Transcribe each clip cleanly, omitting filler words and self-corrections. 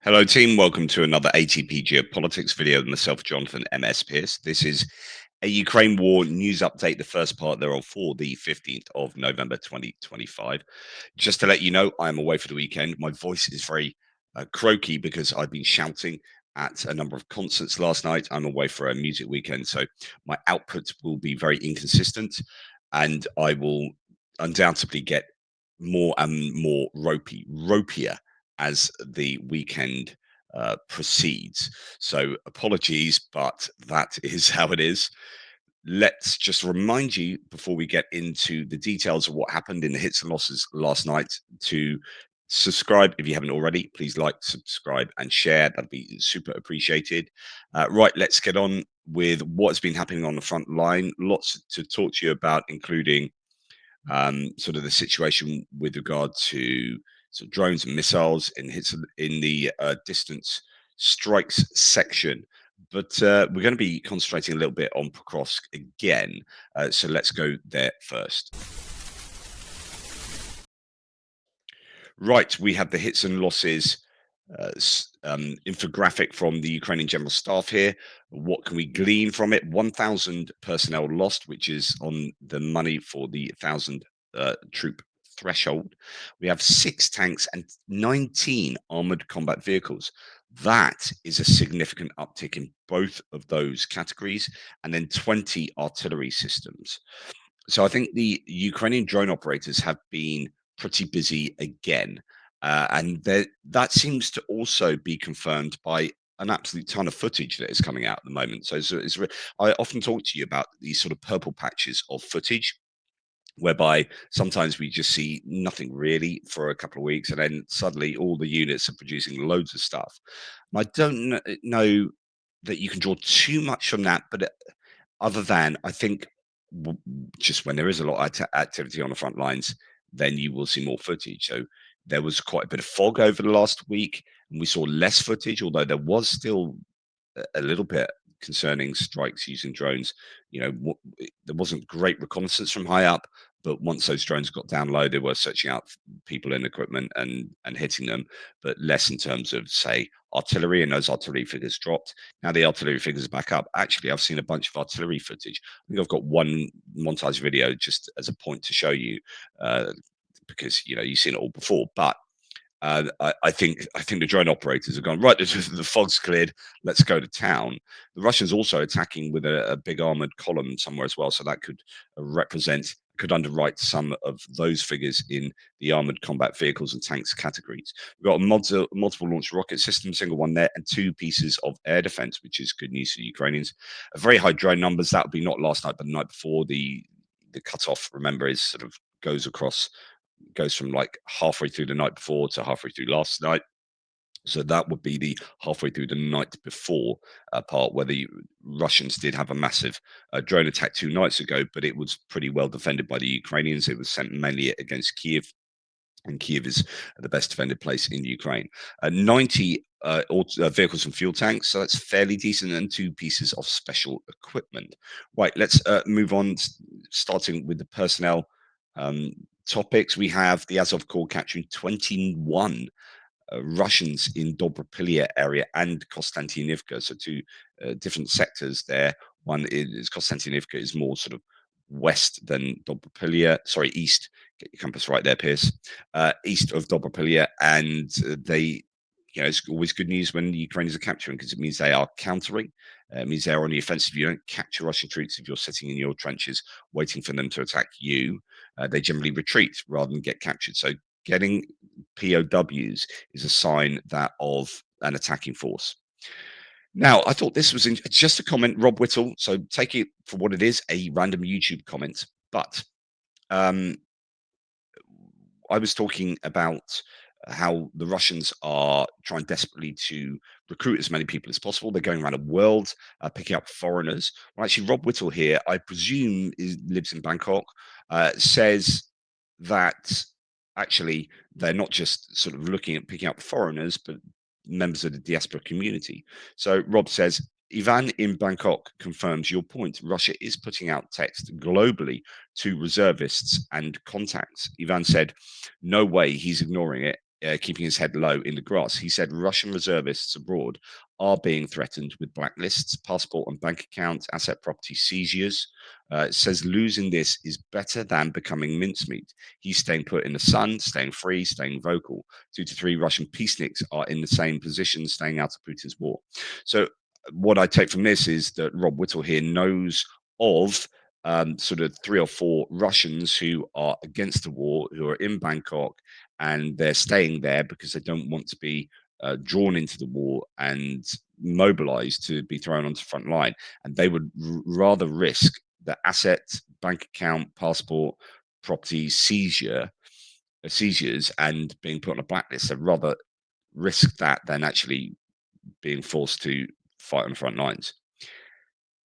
Hello, team. Welcome to another ATP Geopolitics video with myself, Jonathan MS Pierce. This is a Ukraine war news update, the first part thereof for the 15th of November 2025. Just to let you know, I'm away for the weekend. My voice is very croaky because I've been shouting at a number of concerts last night. I'm away for a music weekend, so my output will be very inconsistent and I will undoubtedly get more and more ropier as the weekend proceeds. So apologies, but that is how it is. Let's just remind you before we get into the details of what happened in the hits and losses last night to subscribe if you haven't already. Please like, subscribe, and share. That'd be super appreciated. Right, let's get on with what's been happening on the front line. Lots to talk to you about, including sort of the situation with regard to sort of drones and missiles in hits in the distance strikes section. But we're going to be concentrating a little bit on Pokrovsk again. So let's go there first. Right, we have the hits and losses infographic from the Ukrainian General Staff here. What can we glean from it? 1,000 personnel lost, which is on the money for the 1,000 troop threshold. We have 6 tanks and 19 armored combat vehicles. That is a significant uptick in both of those categories, and then 20 artillery systems. So I think the Ukrainian drone operators have been pretty busy again, and that seems to also be confirmed by an absolute ton of footage that is coming out at the moment. I often talk to you about these sort of purple patches of footage, whereby sometimes we just see nothing really for a couple of weeks, and then suddenly all the units are producing loads of stuff. And I don't know that you can draw too much from that, but other than I think just when there is a lot of activity on the front lines, then you will see more footage. So there was quite a bit of fog over the last week, and we saw less footage, although there was still a little bit concerning strikes using drones. There wasn't great reconnaissance from high up, but once those drones got down low, they were searching out people and equipment and hitting them, but less in terms of, say, artillery, and those artillery figures dropped. Now the artillery figures are back up. Actually, I've seen a bunch of artillery footage. I think I've got one montage video just as a point to show you, because you've seen it all before, but I think the drone operators have gone right. The fog's cleared. Let's go to town. The Russians also attacking with a big armored column somewhere as well, so that could underwrite some of those figures in the armored combat vehicles and tanks categories. We've got a multiple launch rocket system, single one there, and 2 pieces of air defense, which is good news for the Ukrainians. Very high drone numbers. That would be not last night, but the night before. The cutoff, remember, is sort of goes from like halfway through the night before to halfway through last night. So that would be the halfway through the night before part, where the Russians did have a massive drone attack 2 nights ago, but it was pretty well defended by the Ukrainians. It was sent mainly against Kiev, and Kiev is the best defended place in Ukraine. 90 vehicles and fuel tanks, so that's fairly decent, and 2 pieces of special equipment. Right, let's move on, starting with the personnel topics. We have the Azov Corps capturing 21 Russians in Dobropilya area and Konstantinivka, so 2 different sectors there. One is Konstantinivka is more sort of west than Dobropilya, sorry, east. Get your compass right there, Pierce. East of Dobropilya, and it's always good news when the Ukrainians are capturing, because it means they are countering. It means they're on the offensive. You don't capture Russian troops if you're sitting in your trenches waiting for them to attack you. They generally retreat rather than get captured. So getting POWs is a sign that of an attacking force. Now, I thought this was just a comment, Rob Whittle. So take it for what it is, a random YouTube comment. But um, I was talking about how the Russians are trying desperately to recruit as many people as possible. They're going around the world picking up foreigners. Well, actually, Rob Whittle here, I presume, lives in Bangkok, says that actually they're not just sort of looking at picking up foreigners, but members of the diaspora community. So Rob says, Ivan in Bangkok confirms your point. Russia is putting out text globally to reservists and contacts. Ivan said, no way he's ignoring it. keeping his head low in the grass. He said Russian reservists abroad are being threatened with blacklists, passport and bank accounts, asset property seizures. It says losing this is better than becoming mincemeat. He's staying put in the sun, staying free, staying vocal. 2 to 3 Russian peaceniks are in the same position, staying out of Putin's war. So what I take from this is that Rob Whittle here knows of sort of 3 or 4 Russians who are against the war, who are in Bangkok, and they're staying there because they don't want to be drawn into the war and mobilized to be thrown onto the front line. And they would rather risk the asset, bank account, passport, property seizures, and being put on a blacklist. They'd rather risk that than actually being forced to fight on the front lines.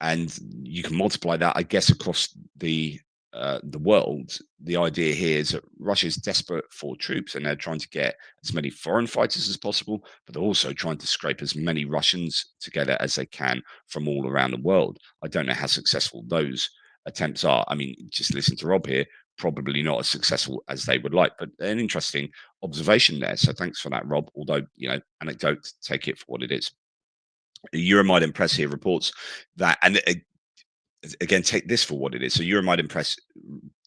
And you can multiply that, I guess, across the world. The idea here is that Russia is desperate for troops, and they're trying to get as many foreign fighters as possible, but they're also trying to scrape as many Russians together as they can from all around the world. I don't know how successful those attempts are. I mean, just listen to Rob here. Probably not as successful as they would like, but an interesting observation there. So thanks for that, Rob. Although, anecdote, take it for what it is. Euromaidan Press here reports that, and again, take this for what it is. So Euromaidan Press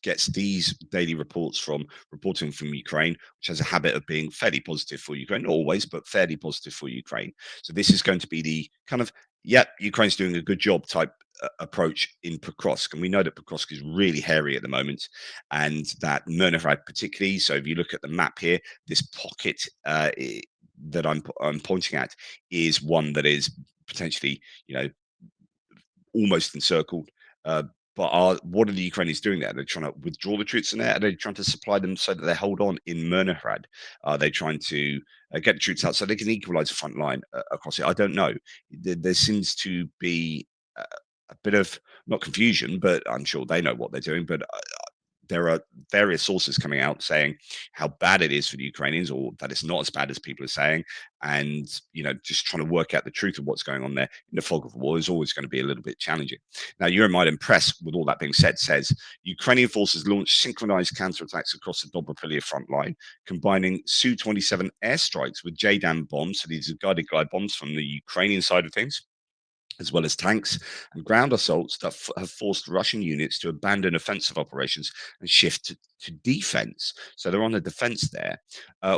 gets these daily reports from reporting from Ukraine, which has a habit of being fairly positive for Ukraine, not always, but fairly positive for Ukraine. So this is going to be the kind of, Ukraine's doing a good job type approach in Pokrovsk. And we know that Pokrovsk is really hairy at the moment, and that Myrnihrad particularly. So if you look at the map here, this pocket that I'm pointing at is one that is potentially, almost encircled. But what are the Ukrainians doing there? Are they trying to withdraw the troops in there? Are they trying to supply them so that they hold on in Myrnihrad? Are they trying to get the troops out so they can equalize the front line across it? I don't know. There seems to be a bit of, not confusion, but I'm sure they know what they're doing. But there are various sources coming out saying how bad it is for the Ukrainians, or that it's not as bad as people are saying. And, just trying to work out the truth of what's going on there in the fog of war is always going to be a little bit challenging. Now, Euromaidan Press, with all that being said, says Ukrainian forces launched synchronized counterattacks across the Dobropilya front line, combining Su-27 airstrikes with JDAM bombs. So these are guided glide bombs from the Ukrainian side of things, as well as tanks and ground assaults that have forced Russian units to abandon offensive operations and shift to defense. So they're on the defense there.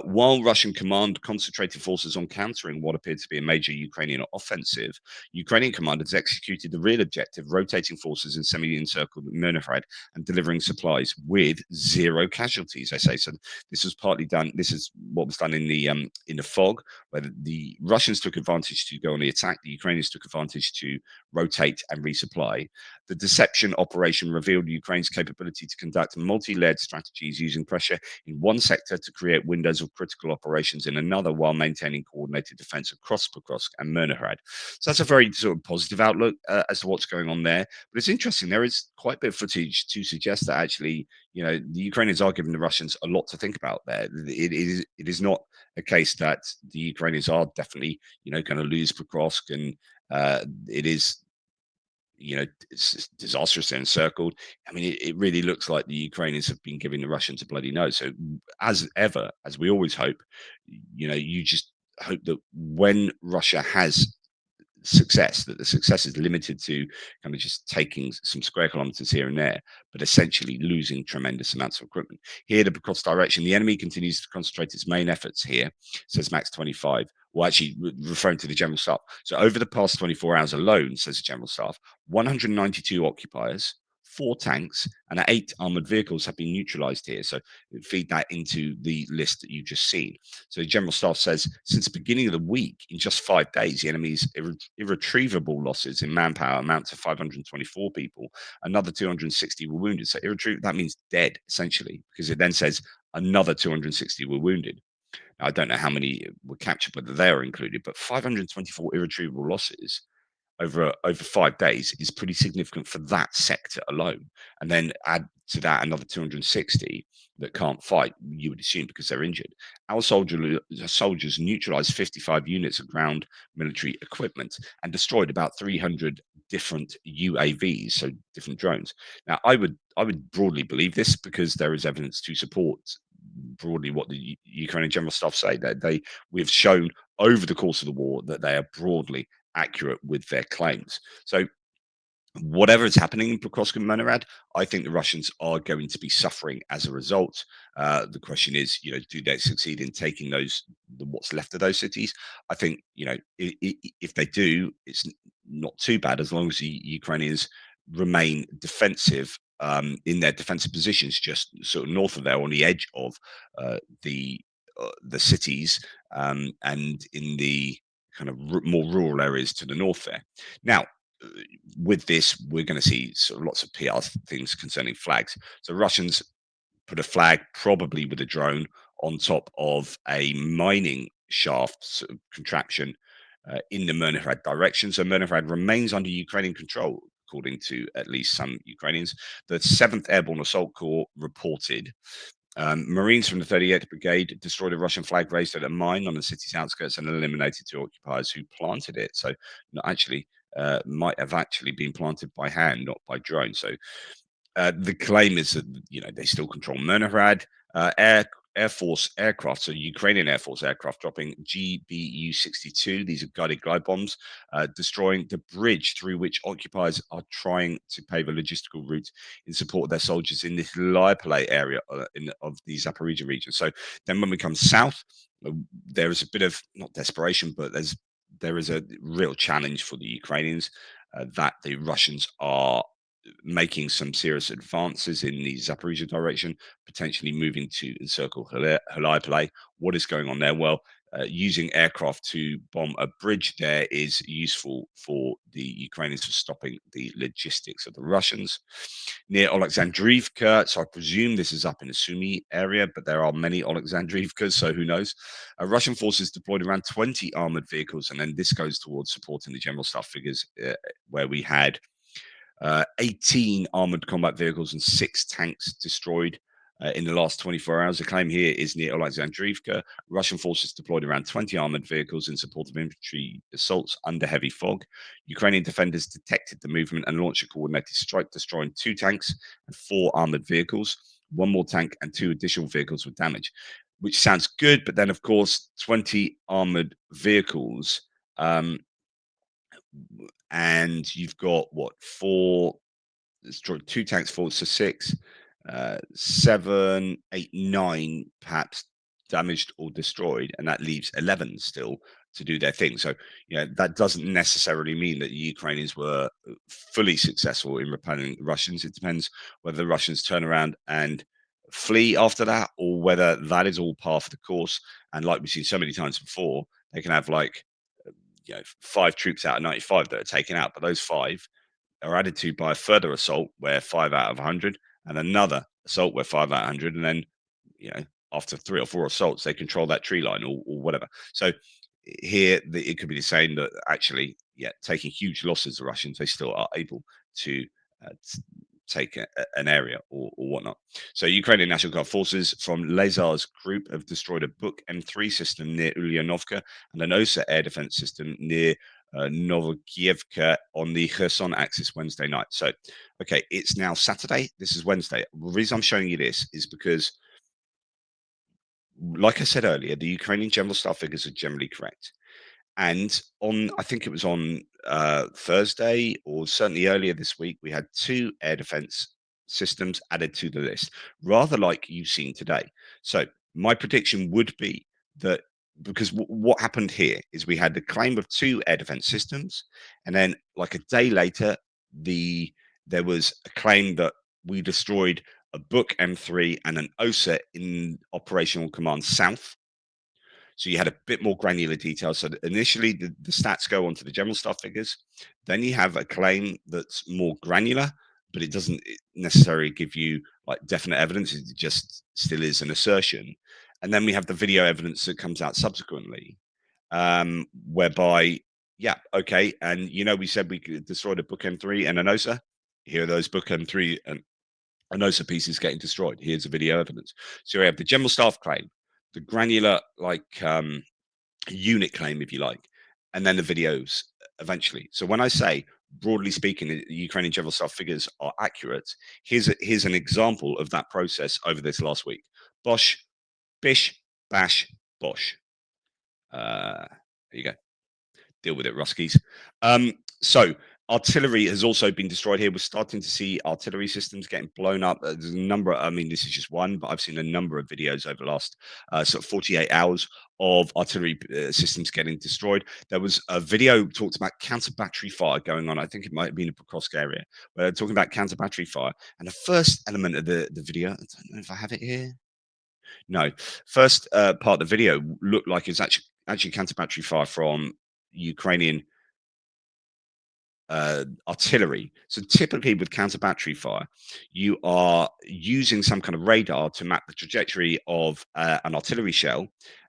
While Russian command concentrated forces on countering what appeared to be a major Ukrainian offensive, Ukrainian commanders executed the real objective, rotating forces in semi-encircled Myrnihrad and delivering supplies with 0 casualties. They say so. This was partly done. This is what was done in the fog, where the Russians took advantage to go on the attack. The Ukrainians took advantage to rotate and resupply. The deception operation revealed Ukraine's capability to conduct multi-layered strategies using pressure in one sector to create windows of critical operations in another, while maintaining coordinated defense across Pokrovsk and Myrnihrad. So that's a very sort of positive outlook as to what's going on there. But it's interesting. There is quite a bit of footage to suggest that actually, the Ukrainians are giving the Russians a lot to think about there. It is not a case that the Ukrainians are definitely, going to lose Pokrovsk, and it is, it's disastrously encircled. I mean, it really looks like the Ukrainians have been giving the Russians a bloody nose. So, as ever, as we always hope, you just hope that when Russia has success, that the success is limited to kind of just taking some square kilometers here and there, but essentially losing tremendous amounts of equipment. Here, the cross direction, the enemy continues to concentrate its main efforts here, says Max 25. Well, actually, referring to the General Staff. So, over the past 24 hours alone, says the General Staff, 192 occupiers, 4 tanks, and 8 armored vehicles have been neutralized here. So, feed that into the list that you've just seen. So, the General Staff says since the beginning of the week, in just 5 days, the enemy's irretrievable losses in manpower amount to 524 people. Another 260 were wounded. So, irretrievable, that means dead, essentially, because it then says another 260 were wounded. Now, I don't know how many were captured, whether they are included, but 524 irretrievable losses over 5 days is pretty significant for that sector alone. And then add to that another 260 that can't fight, you would assume, because they're injured. Our soldiers neutralized 55 units of ground military equipment and destroyed about 300 different UAVs, so different drones. Now, I would broadly believe this because there is evidence to support broadly what the Ukrainian General Staff say. That we've shown over the course of the war that they are broadly accurate with their claims. So whatever is happening in Pokrovsk and Leningrad, I think the Russians are going to be suffering as a result. The question is, do they succeed in taking what's left of those cities? I think, if they do, it's not too bad as long as the Ukrainians remain defensive in their defensive positions, just sort of north of there, on the edge of uh, the the cities, and in the kind of more rural areas to the north there. Now, uh, with this, we're going to see sort of lots of PR things concerning flags. So Russians put a flag, probably with a drone, on top of a mining shaft sort of contraption in the Mernograd direction. So Mernograd remains under Ukrainian control, according to at least some Ukrainians. The 7th Airborne Assault Corps reported Marines from the 38th Brigade destroyed a Russian flag raised at a mine on the city's outskirts and eliminated 2 occupiers who planted it. So, not actually, might have actually been planted by hand, not by drone. So, the claim is that they still control Mernograd. Air Force aircraft, so Ukrainian Air Force aircraft, dropping GBU-62. These are guided glide bombs, destroying the bridge through which occupiers are trying to pave a logistical route in support of their soldiers in this Lyapale area of the Zaporizhia region. So then, when we come south, there is a bit of not desperation, but there is a real challenge for the Ukrainians that the Russians are making some serious advances in the Zaporizhia direction, potentially moving to encircle Halipale. What is going on there? Well, using aircraft to bomb a bridge there is useful for the Ukrainians for stopping the logistics of the Russians. Near Alexandrivka, so I presume this is up in the Sumy area, but there are many Alexandrivkas, so who knows? Russian forces deployed around 20 armored vehicles, and then this goes towards supporting the general staff figures, where we had 18 armored combat vehicles and 6 tanks destroyed in the last 24 hours. The claim here is near Alexandrivka. Russian forces deployed around 20 armored vehicles in support of infantry assaults under heavy fog. Ukrainian defenders detected the movement and launched a coordinated strike, destroying 2 tanks and 4 armored vehicles. 1 more tank and 2 additional vehicles were damaged, which sounds good. But then, of course, 20 armored vehicles. And you've got what, 2 tanks, 4, so 6, 7, 8, 9 perhaps damaged or destroyed, and that leaves 11 still to do their thing. So that doesn't necessarily mean that the Ukrainians were fully successful in repelling the Russians. It depends whether the Russians turn around and flee after that, or whether that is all par for the course. And like we've seen so many times before, they can have like 5 troops out of 95 that are taken out, but those 5 are added to by a further assault where 5 out of 100, and another assault where 5 out of 100, and then after 3 or 4 assaults they control that tree line, or whatever. So here it could be the same, that actually, taking huge losses, the Russians, they still are able to take an area, or whatnot. So Ukrainian National Guard forces from Lazar's group have destroyed a Buk M3 system near Ulyanovka and an OSA air defense system near Novokievka on the Kherson axis Wednesday night. So, okay, it's now Saturday. This is Wednesday. The reason I'm showing you this is because, like I said earlier, the Ukrainian general staff figures are generally correct. And I think it was on Thursday, or certainly earlier this week, we had 2 air defense systems added to the list, rather like you've seen today. So my prediction would be that, because what happened here is we had the claim of 2 air defense systems, and then like a day later, there was a claim that we destroyed a Buk M3 and an OSA in operational command south. So you had a bit more granular detail. So initially, the stats go onto the general staff figures. Then you have a claim that's more granular, but it doesn't necessarily give you like definite evidence. It just still is an assertion. And then we have the video evidence that comes out subsequently, whereby, yeah, okay, and we said we could destroy a Book M3 and an OSA. Here are those Book M3 and OSA pieces getting destroyed. Here's the video evidence. So we have the general staff claim, the granular unit claim, if you like, and then the videos eventually. So when I say, broadly speaking, the Ukrainian general staff figures are accurate, here's an example of that process over this last week. Bosch Bish, bash, bosh. There you go. Deal with it, Ruskies. So artillery has also been destroyed here. We're starting to see artillery systems getting blown up. There's a number. I mean, this is just one, but I've seen a number of videos over the last sort of 48 hours of artillery systems getting destroyed. There was a video talked about counter battery fire going on. I think it might have been in the Pokrovsk area, where they're talking about counter battery fire. And the first element of the video, I don't know if I have it here. No, first part of the video looked like it's actually counter battery fire from Ukrainian artillery. So typically with counter battery fire, you are using some kind of radar to map the trajectory of an artillery shell,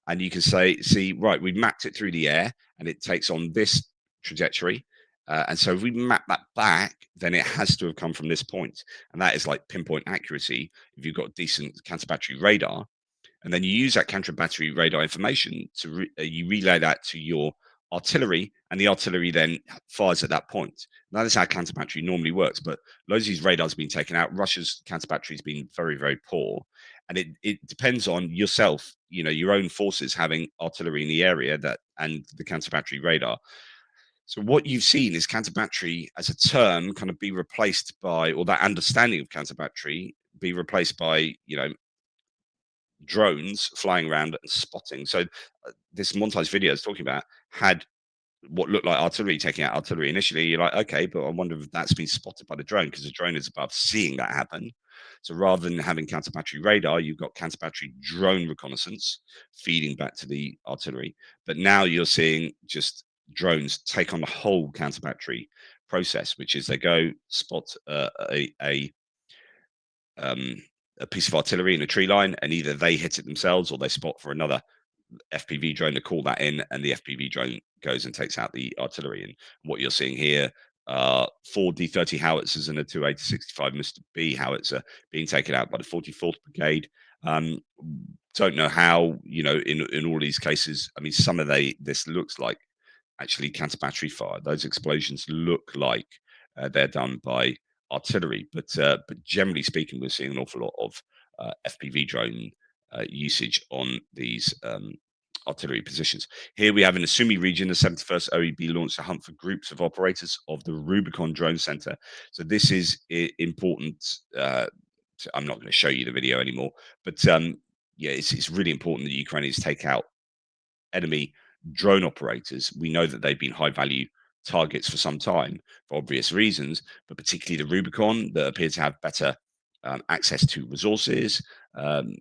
and you can see, right, we mapped it through the air, and it takes on this trajectory. And so if we map that back, then it has to have come from this point, and that is like pinpoint accuracy. If you've got decent counter battery radar, and then you use that counter battery radar information to you relay that to your artillery, and the artillery then fires at that point. That is how counter battery normally works, but loads of these radars have been taken out. Russia's counter battery has been very, very poor, and it depends on yourself, your own forces having artillery in the area that and the counter battery radar. So what you've seen is counter battery as a term kind of be replaced by, or that understanding of counter battery be replaced by, drones flying around and spotting. So this montage video is talking about had what looked like artillery taking out artillery initially. You're like, okay, but I wonder if that's been spotted by the drone, because the drone is above seeing that happen. So rather than having counter battery radar, you've got counter battery drone reconnaissance feeding back to the artillery. But now you're seeing just drones take on the whole counter battery process, which is they go spot um, a piece of artillery in a tree line, and either they hit it themselves or they spot for another FPV drone to call that in, and the FPV drone goes and takes out the artillery. And what you're seeing here, 4 D30 howitzers and a 280-65 Mr. B howitzer being taken out by the 44th Brigade. Don't know how, in all these cases. I mean, some of this looks like actually counter battery fire. Those explosions look like they're done by artillery, but generally speaking, we're seeing an awful lot of FPV drone usage on these artillery positions. Here we have in the Sumy region, the 71st OEB launched a hunt for groups of operators of the Rubicon Drone Center. So this is important. I'm not going to show you the video anymore, but yeah, it's really important that Ukrainians take out enemy drone operators. We know that they've been high value targets for some time for obvious reasons, but particularly the Rubicon that appear to have better access to resources. Um,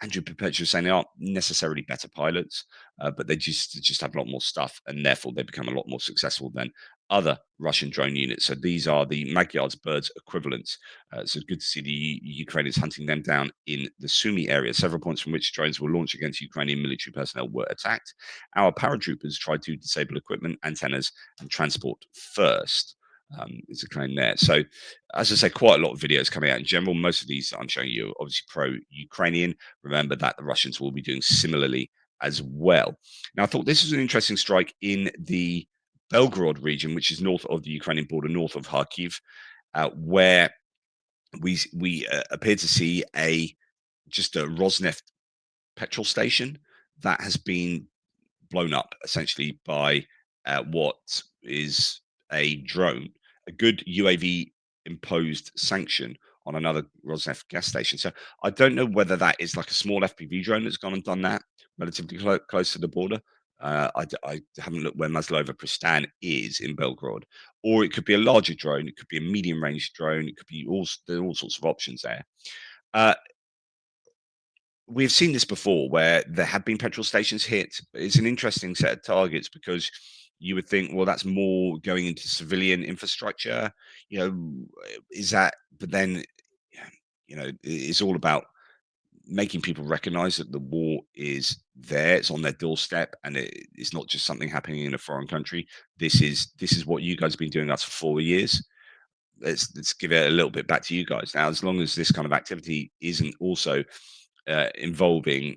Andrew Perpetua saying they aren't necessarily better pilots, but they just have a lot more stuff, and therefore they become a lot more successful than other Russian drone units. So these are the Magyar's birds equivalents. So good to see the Ukrainians hunting them down in the Sumy area. Several points from which drones were launched against Ukrainian military personnel were attacked. Our paratroopers tried to disable equipment, antennas, and transport first. Is a claim there. So, as I say, quite a lot of videos coming out in general. Most of these I'm showing you are obviously pro-Ukrainian. Remember that the Russians will be doing similarly as well. Now, I thought this was an interesting strike in the Belgorod region, which is north of the Ukrainian border, north of Kharkiv, where we appear to see just a Rosneft petrol station that has been blown up essentially by what is a drone, a good UAV imposed sanction on another Rosneft gas station. So I don't know whether that is like a small FPV drone that's gone and done that relatively close to the border. I haven't looked where Maslova Pristan is in Belgrade, or it could be a larger drone. It could be a medium range drone. It could be there are all sorts of options there. Uh, we've seen this before where there have been petrol stations hit. It's an interesting set of targets because you would think, well, that's more going into civilian infrastructure. Is that? But then, it's all about making people recognize that the war is there. It's on their doorstep, and it's not just something happening in a foreign country. This is what you guys have been doing us for 4 years. Let's give it a little bit back to you guys now. As long as this kind of activity isn't also involving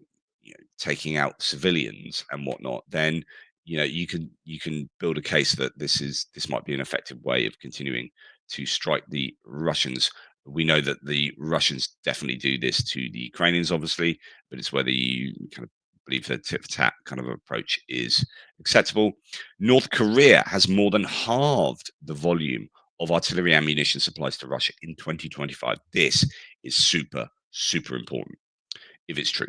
taking out civilians and whatnot, then you can build a case that this might be an effective way of continuing to strike the Russians We know that the Russians definitely do this to the Ukrainians, obviously, but it's whether you kind of believe the tit for tat kind of approach is acceptable. North Korea has more than halved the volume of artillery ammunition supplies to Russia in 2025. This is super, super important if it's true.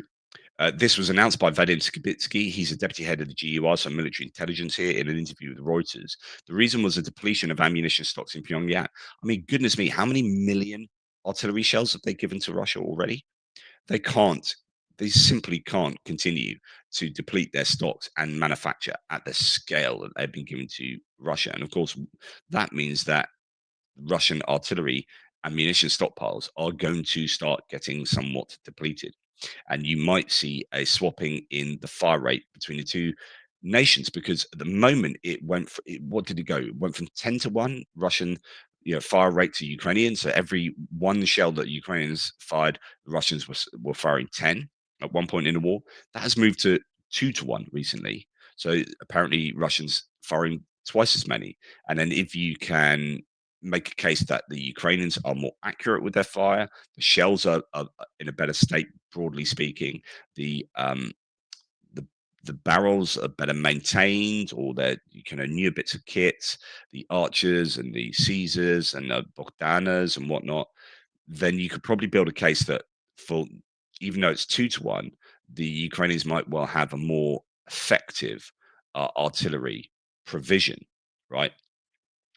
This was announced by Vadim Skibitsky. He's a deputy head of the GUR, so military intelligence here, in an interview with Reuters. The reason was a depletion of ammunition stocks in Pyongyang. I mean, goodness me, how many million artillery shells have they given to Russia already? They can't. They simply can't continue to deplete their stocks and manufacture at the scale that they've been given to Russia. And of course, that means that Russian artillery ammunition stockpiles are going to start getting somewhat depleted, and you might see a swapping in the fire rate between the two nations, because at the moment what did it go? It went from 10 to 1 Russian fire rate to Ukrainian. So every one shell that Ukrainians fired, the Russians were firing 10 at one point in the war. That has moved to 2 to 1 recently. So apparently Russians firing twice as many. And then if you can make a case that the Ukrainians are more accurate with their fire, the shells are in a better state, broadly speaking. The the the barrels are better maintained, or they're newer bits of kit, the Archers and the Caesars and the Bogdanas and whatnot. Then you could probably build a case that, for even though it's 2 to 1, the Ukrainians might well have a more effective artillery provision, right?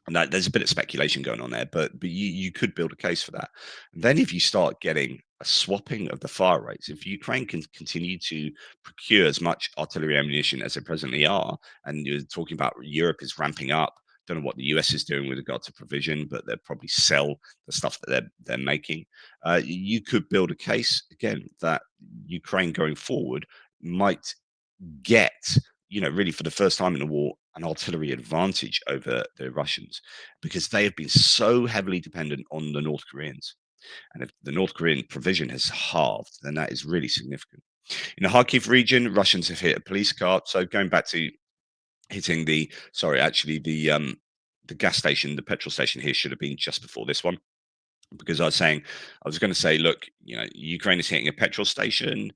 And that there's a bit of speculation going on there, but you could build a case for that. And then if you start getting a swapping of the fire rates, if Ukraine can continue to procure as much artillery ammunition as they presently are, and you're talking about Europe is ramping up. Don't know what the US is doing with regard to provision, but they'll probably sell the stuff that they're making. You could build a case again that Ukraine going forward might get, really for the first time in the war, an artillery advantage over the Russians, because they have been so heavily dependent on the North Koreans. And if the North Korean provision has halved, then that is really significant. In the Kharkiv region, Russians have hit a police car. So going back to hitting the gas station, the petrol station here should have been just before this one, because I was going to say, look, Ukraine is hitting a petrol station.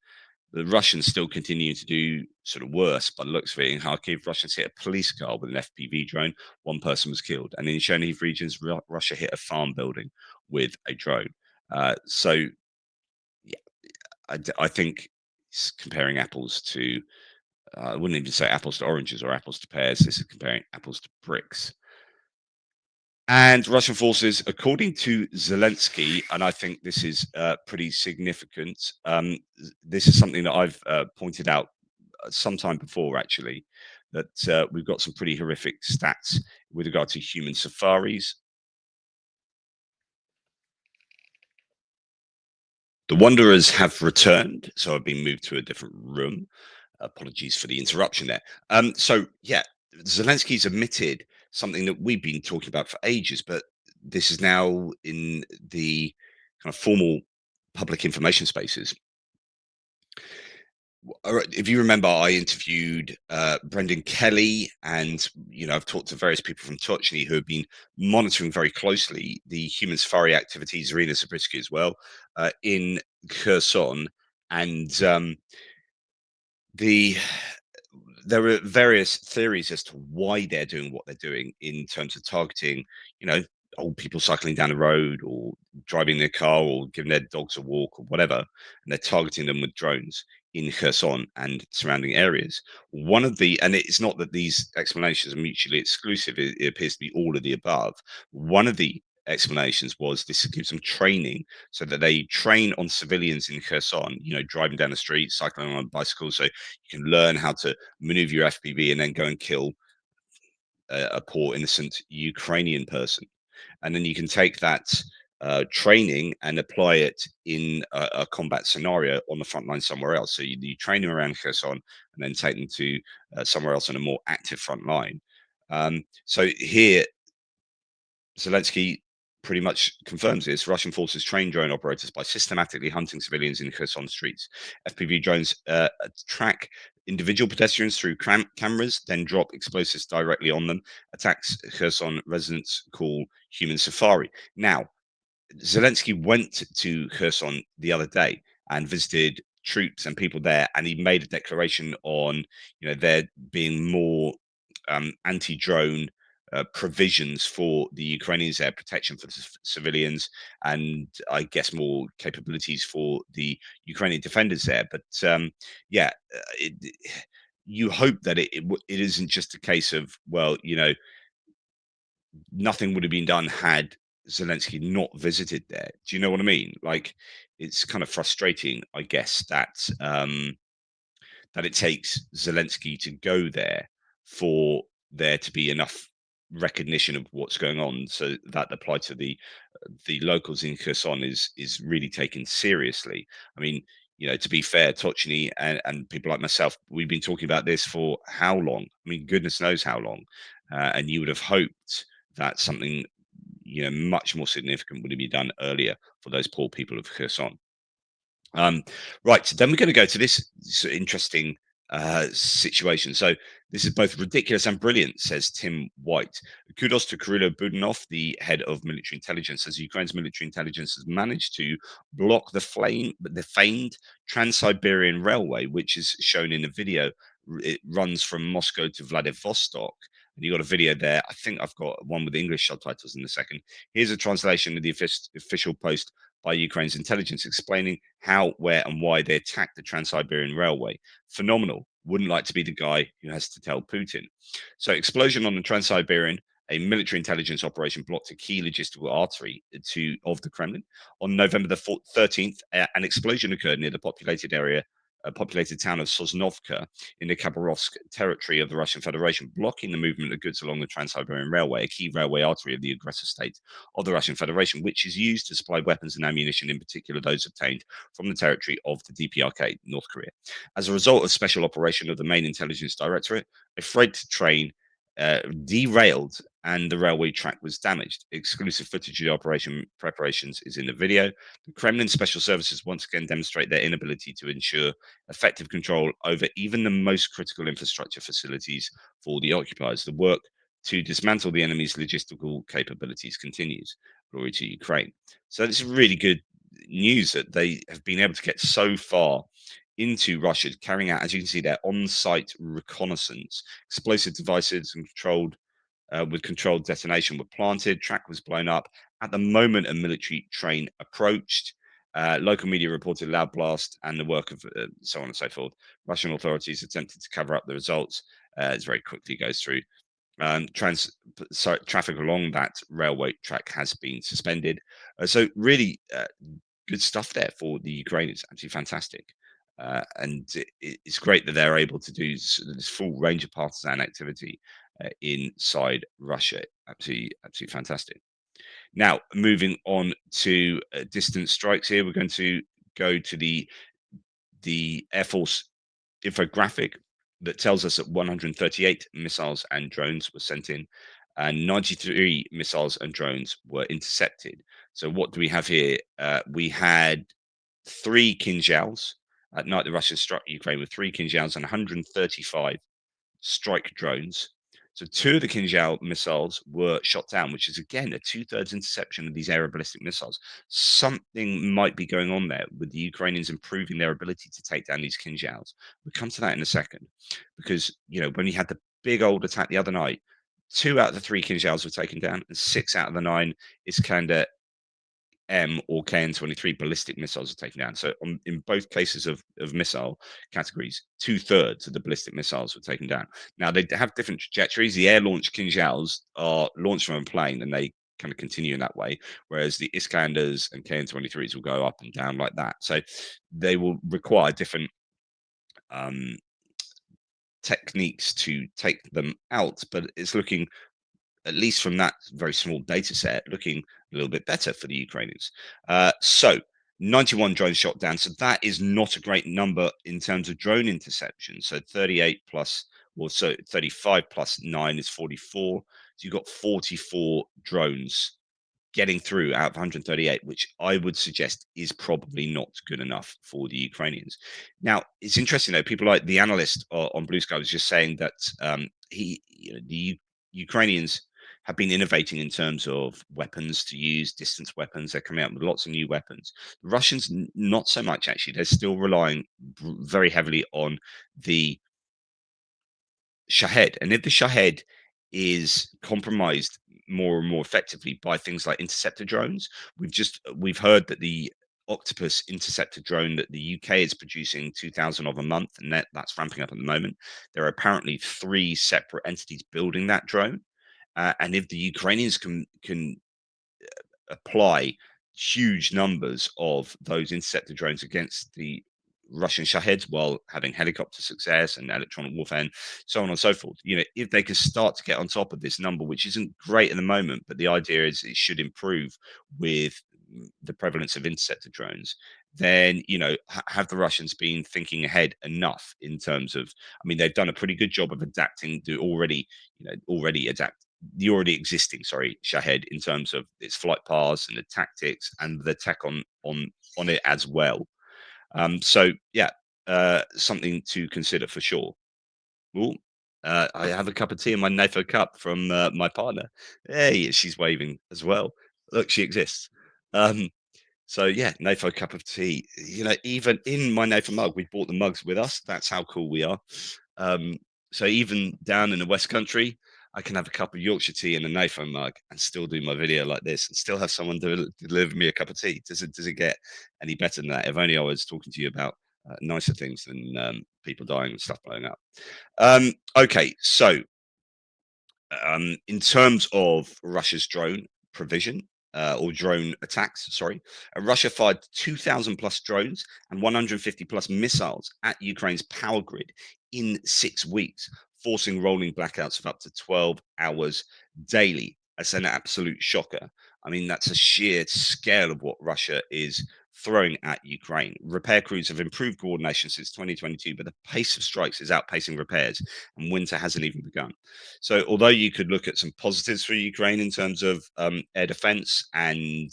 The Russians still continue to do sort of worse by the looks of it. In Kharkiv, Russians hit a police car with an FPV drone. One person was killed. And in Chernihiv regions, Russia hit a farm building with a drone. So, yeah, I think it's comparing apples to, I wouldn't even say apples to oranges or apples to pears. This is comparing apples to bricks. And Russian forces, according to Zelensky, and I think this is pretty significant. This is something that I've pointed out sometime before, actually, that we've got some pretty horrific stats with regard to human safaris. The Wanderers have returned, so I've been moved to a different room. Apologies for the interruption there. So yeah, Zelensky's admitted something that we've been talking about for ages, but this is now in the kind of formal public information spaces. All right, if you remember, I interviewed Brendan Kelly, and I've talked to various people from Touchney who have been monitoring very closely the human safari activities, Irina Zabriskie as well, in Kherson, and the there are various theories as to why they're doing what they're doing in terms of targeting, you know, old people cycling down the road or driving their car or giving their dogs a walk or whatever, and they're targeting them with drones in Kherson and surrounding areas. And it's not that these explanations are mutually exclusive, it appears to be all of the above. One of the explanations was this gives them training, so that they train on civilians in Kherson, driving down the street, cycling on bicycles, so you can learn how to maneuver your FPV and then go and kill a poor innocent Ukrainian person. And then you can take that training and apply it in a combat scenario on the front line somewhere else. So you train them around Kherson and then take them to somewhere else on a more active front line. So here, Zelensky pretty much confirms this. Russian forces train drone operators by systematically hunting civilians in Kherson streets. FPV drones track individual pedestrians through cameras, then drop explosives directly on them. Attacks Kherson residents call human safari. Now, Zelensky went to Kherson the other day and visited troops and people there, and he made a declaration on, there being more anti-drone provisions for the Ukrainians there, protection for the civilians, and I guess more capabilities for the Ukrainian defenders there. But yeah, you hope that it isn't just a case of, well, nothing would have been done had Zelensky not visited there. Do you know what I mean? Like, it's kind of frustrating, I guess, that it takes Zelensky to go there for there to be enough recognition of what's going on, so that the plight of the locals in Kherson is really taken seriously. I mean, to be fair, Tochny and people like myself, we've been talking about this for how long? I mean, goodness knows how long. And you would have hoped that something, much more significant would have been done earlier for those poor people of Kherson. Um, right, so then we're going to go to this interesting situation. So this is both ridiculous and brilliant, says Tim White. Kudos to Kirill Budanov, the head of military intelligence, as Ukraine's military intelligence has managed to block the famed Trans-Siberian railway, which is shown in the video. It runs from Moscow to Vladivostok. And you got a video there. I think I've got one with English subtitles in a second. Here's a translation of the official post by Ukraine's intelligence explaining how, where, and why they attacked the Trans-Siberian Railway. Phenomenal. Wouldn't like to be the guy who has to tell Putin. So, explosion on the Trans-Siberian, a military intelligence operation blocked a key logistical artery of the Kremlin. On November the 13th, an explosion occurred near the populated town of Sosnovka in the Khabarovsk territory of the Russian Federation, blocking the movement of goods along the Trans-Siberian Railway, a key railway artery of the aggressor state of the Russian Federation, which is used to supply weapons and ammunition, in particular those obtained from the territory of the DPRK, North Korea. As a result of special operation of the main intelligence directorate, a freight train derailed and the railway track was damaged. Exclusive footage of the operation preparations is in the video. The Kremlin special services once again demonstrate their inability to ensure effective control over even the most critical infrastructure facilities for the occupiers. The work to dismantle the enemy's logistical capabilities continues. Glory to Ukraine. So it's really good news that they have been able to get so far into Russia, carrying out, as you can see there, on-site reconnaissance. Explosive devices and controlled detonation were planted. Track was blown up. At the moment, a military train approached. Local media reported loud blast and the work of so on and so forth. Russian authorities attempted to cover up the results. It very quickly goes through. Traffic along that railway track has been suspended. So really good stuff there for the Ukrainians. Absolutely fantastic. And it's great that they're able to do this full range of partisan activity inside Russia. Absolutely, absolutely fantastic. Now, moving on to distance strikes here, we're going to go to the Air Force infographic that tells us that 138 missiles and drones were sent in, and 93 missiles and drones were intercepted. So, what do we have here? We had 3 Kinzhals. At night, the Russians struck Ukraine with 3 Kinzhals and 135 strike drones. So, 2 of the Kinzhal missiles were shot down, which is again a two-thirds interception of these air ballistic missiles. Something might be going on there with the Ukrainians improving their ability to take down these Kinzhals. We'll come to that in a second, because when we had the big old attack the other night, 2 out of the 3 Kinzhals were taken down, and 6 out of the 9 Iskander M or KN-23 ballistic missiles are taken down. So in both cases of missile categories, two-thirds of the ballistic missiles were taken down. Now, they have different trajectories. The air-launched Kinzhals are launched from a plane, and they kind of continue in that way, whereas the Iskanders and KN-23s will go up and down like that. So they will require different um, techniques to take them out, but it's looking, at least from that very small data set, looking a little bit better for the Ukrainians. So 91 drones shot down. So that is not a great number in terms of drone interception. So 38 plus, well, so 35 plus 9 is 44. So you've got 44 drones getting through out of 138, which I would suggest is probably not good enough for the Ukrainians. Now, it's interesting though. People like the analyst on Blue Sky was just saying that the Ukrainians have been innovating in terms of weapons to use, distance weapons. They're coming out with lots of new weapons. The Russians, not so much actually. They're still relying very heavily on the Shahed. And if the Shahed is compromised more and more effectively by things like interceptor drones, we've heard that the Octopus interceptor drone that the UK is producing 2,000 of a month, and that's ramping up at the moment. There are apparently three separate entities building that drone, and if the Ukrainians can apply huge numbers of those interceptor drones against the Russian Shaheds while having helicopter success and electronic warfare and so on and so forth. If they could start to get on top of this number, which isn't great at the moment, but the idea is it should improve with the prevalence of interceptor drones, then have the Russians been thinking ahead enough in terms of? I mean, they've done a pretty good job of adapting to the already existing, sorry, Shahed, in terms of its flight paths and the tactics and the tech on it as well. So yeah, something to consider for sure. Ooh, I have a cup of tea in my Nefo cup from my partner. Hey, she's waving as well. Look, she exists. Um, so yeah, Nafo cup of tea. Even in my Nafo mug, we brought the mugs with us. That's how cool we are. Um, so even down in the West Country, I can have a cup of Yorkshire tea in a Nafo mug and still do my video like this, and still have someone deliver me a cup of tea. Does it get any better than that? If only I was talking to you about nicer things than people dying and stuff blowing up. Okay, so in terms of Russia's drone provision or drone attacks, sorry, Russia fired 2,000 plus drones and 150 plus missiles at Ukraine's power grid in 6 weeks, forcing rolling blackouts of up to 12 hours daily. That's an absolute shocker. I mean, that's a sheer scale of what Russia is throwing at Ukraine. Repair crews have improved coordination since 2022, but the pace of strikes is outpacing repairs, and winter hasn't even begun. So, although you could look at some positives for Ukraine in terms of air defense and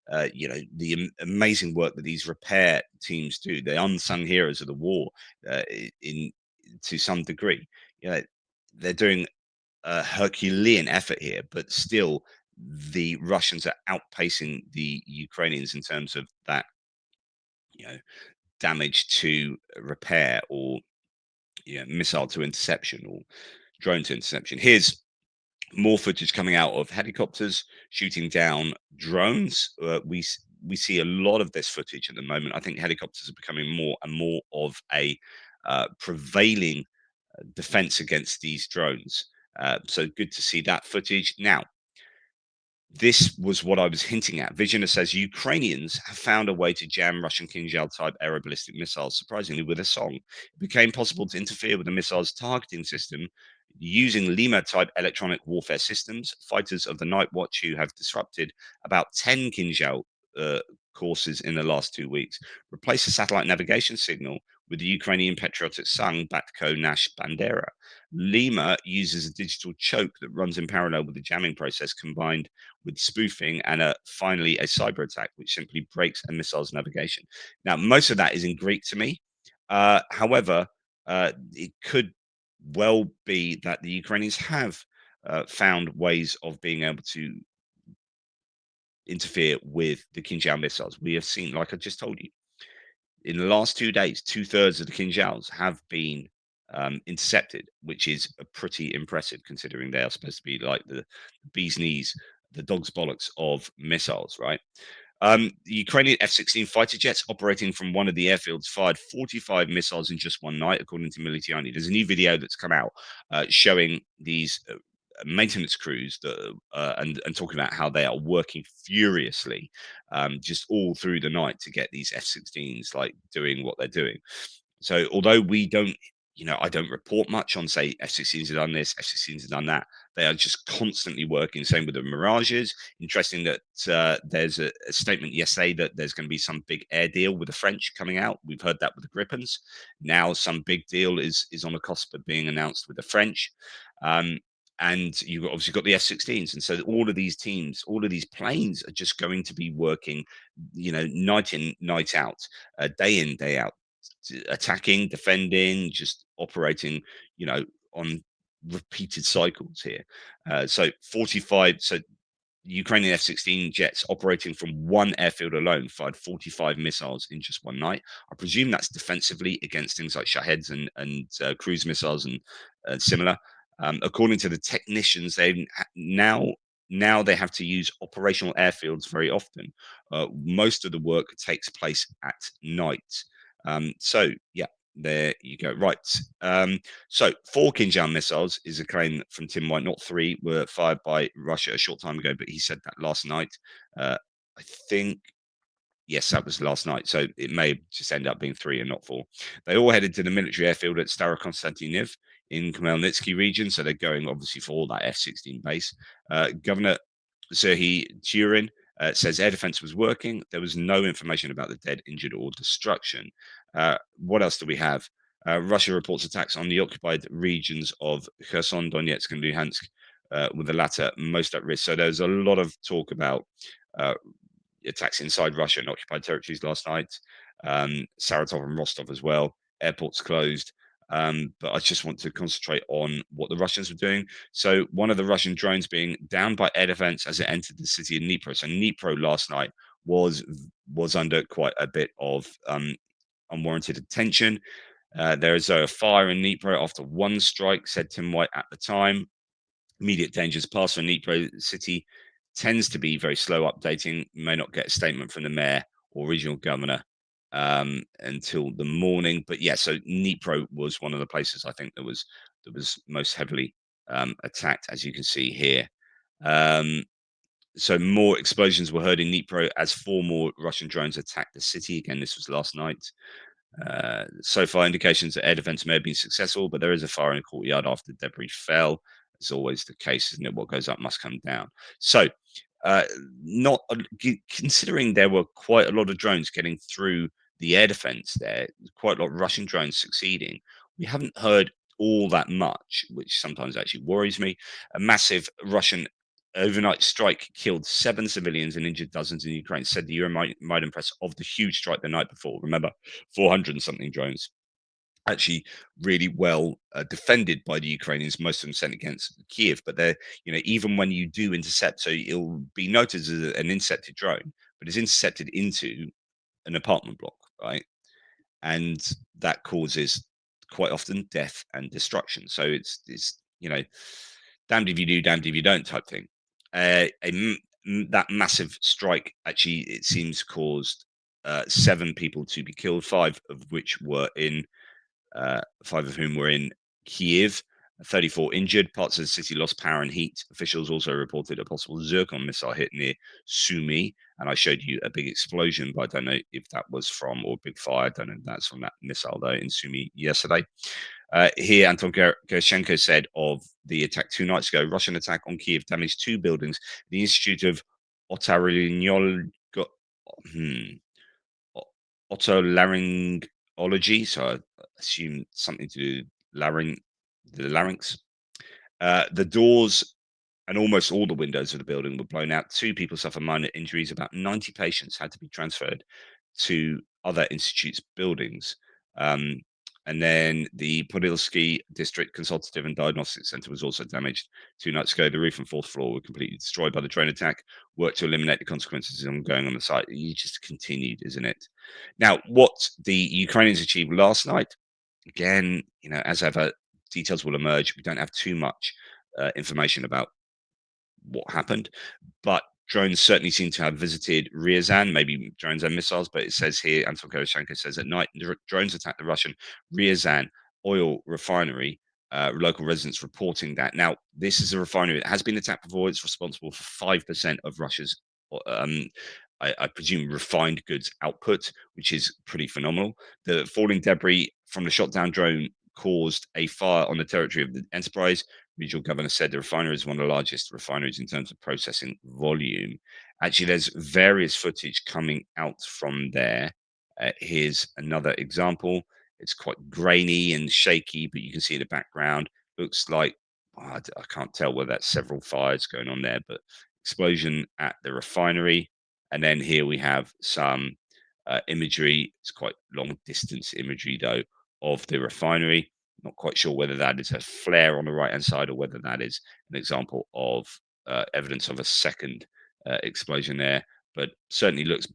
the amazing work that these repair teams do, the unsung heroes of the war, in to some degree, you know, they're doing a Herculean effort here, but still, the Russians are outpacing the Ukrainians in terms of that, you know, damage to repair or missile to interception or drone to interception. Here's more footage coming out of helicopters shooting down drones. We see a lot of this footage at the moment. I think helicopters are becoming more and more of a prevailing defense against these drones. So good to see that footage. Now, this was what I was hinting at. Visioner says Ukrainians have found a way to jam Russian Kinzhal type aero ballistic missiles, surprisingly, with a song. It became possible to interfere with the missile's targeting system using Lima type electronic warfare systems. Fighters of the Night Watch, who have disrupted about 10 Kinzhal uh, courses in the last 2 weeks, replaced a satellite navigation signal with the Ukrainian patriotic song Batko Nash Bandera. Lima uses a digital choke that runs in parallel with the jamming process combined with spoofing and finally a cyber attack, which simply breaks a missile's navigation. Now, most of that is in Greek to me. However, it could well be that the Ukrainians have found ways of being able to interfere with the Kinjal missiles. We have seen, like I just told you, in the last 2 days, two-thirds of the Kinjals have been intercepted, which is a pretty impressive considering they are supposed to be like the bee's knees, the dog's bollocks of missiles, right? The Ukrainian F-16 fighter jets operating from one of the airfields fired 45 missiles in just one night, according to Militiani. There's a new video that's come out showing these maintenance crews that, and talking about how they are working furiously just all through the night to get these F-16s like doing what they're doing. So although we don't, I don't report much on say F-16s have done this, F-16s have done that. They are just constantly working. Same with the Mirages. Interesting that there's a statement yesterday that there's going to be some big air deal with the French coming out. We've heard that with the Gripens. Now some big deal is on the cusp of being announced with the French. And you've obviously got the F-16s, and so all of these teams, all of these planes are just going to be working, night in, night out, day in, day out, attacking, defending, just operating, on repeated cycles here. So 45. So Ukrainian F-16 jets operating from one airfield alone fired 45 missiles in just one night. I presume that's defensively against things like Shaheds and cruise missiles and similar. According to the technicians, they now they have to use operational airfields very often. Most of the work takes place at night. So yeah, there you go. Right. So 4 Kinzhal missiles is a claim from Tim White, not 3, were fired by Russia a short time ago, but he said that last night. I think, yes, that was last night. So it may just end up being 3 and not 4. They all headed to the military airfield at Starokonstantiniv in Khmelnytsky region. So they're going obviously for all that F-16 base. Governor Serhiy Turin says air defense was working. There was no information about the dead, injured, or destruction. What else do we have? Russia reports attacks on the occupied regions of Kherson, Donetsk, and Luhansk, with the latter most at risk. So there's a lot of talk about uh, attacks inside Russia and occupied territories last night. Saratov and Rostov as well. Airports closed. But I just want to concentrate on what the Russians were doing. So one of the Russian drones being downed by air defense as it entered the city of Dnipro. So Dnipro last night was under quite a bit of unwarranted attention. There is a fire in Dnipro after one strike, said Tim White at the time. Immediate dangers past for Dnipro city tends to be very slow updating. You may not get a statement from the mayor or regional governor until the morning. But yeah, so Dnipro was one of the places I think that was most heavily attacked, as you can see here. Um, so more explosions were heard in Dnipro as 4 more Russian drones attacked the city. Again, this was last night. So far, indications that air defense may have been successful, but there is a fire in the courtyard after debris fell. It's always the case, isn't it? What goes up must come down. So, uh, not considering there were quite a lot of drones getting through the air defense there, quite a lot of Russian drones succeeding. We haven't heard all that much, which sometimes actually worries me. A massive Russian overnight strike killed 7 civilians and injured dozens in Ukraine, said the Euromaidan press of the huge strike the night before. Remember, 400 and something drones. Actually, really well defended by the Ukrainians. Most of them sent against Kiev, but they're even when you do intercept, so it'll be noted as an intercepted drone, but it's intercepted into an apartment block, right? And that causes quite often death and destruction. So it's damned if you do, damned if you don't type thing. That massive strike actually, it seems, caused 7 people to be killed, 5 of whom were in Kiev. 34 injured. Parts of the city lost power and heat. Officials also reported a possible Zircon missile hit near Sumy. And I showed you a big explosion, but I don't know if that was from, or big fire. I don't know if that's from that missile, though, in Sumy yesterday. Here, Anton Gerashenko said of the attack 2 nights ago, Russian attack on Kiev damaged 2 buildings. The Institute of Otolaryngology, so I assume something to do with the larynx. The doors and almost all the windows of the building were blown out. 2 people suffered minor injuries. About 90 patients had to be transferred to other institutes' buildings. Um, and then the Podilsky District Consultative and Diagnostic Center was also damaged 2 nights ago. The roof and 4th floor were completely destroyed by the drone attack. Work to eliminate the consequences is ongoing on the site. You just continued, isn't it? Now, what the Ukrainians achieved last night, again, as ever, details will emerge. We don't have too much information about what happened, but drones certainly seem to have visited Ryazan, maybe drones and missiles. But it says here, Anton Koroshenko says at night, drones attacked the Russian Ryazan oil refinery. Local residents reporting that. Now, this is a refinery that has been attacked before. It's responsible for 5% of Russia's, um, I presume, refined goods output, which is pretty phenomenal. The falling debris from the shot down drone caused a fire on the territory of the enterprise. Regional governor said the refinery is one of the largest refineries in terms of processing volume. Actually, there's various footage coming out from there. Here's another example. It's quite grainy and shaky, but you can see the background. Looks like, I can't tell whether that's several fires going on there, but explosion at the refinery. And then here we have some imagery. It's quite long distance imagery, though, of the refinery. Not quite sure whether that is a flare on the right hand side or whether that is an example of evidence of a second explosion there, but certainly looks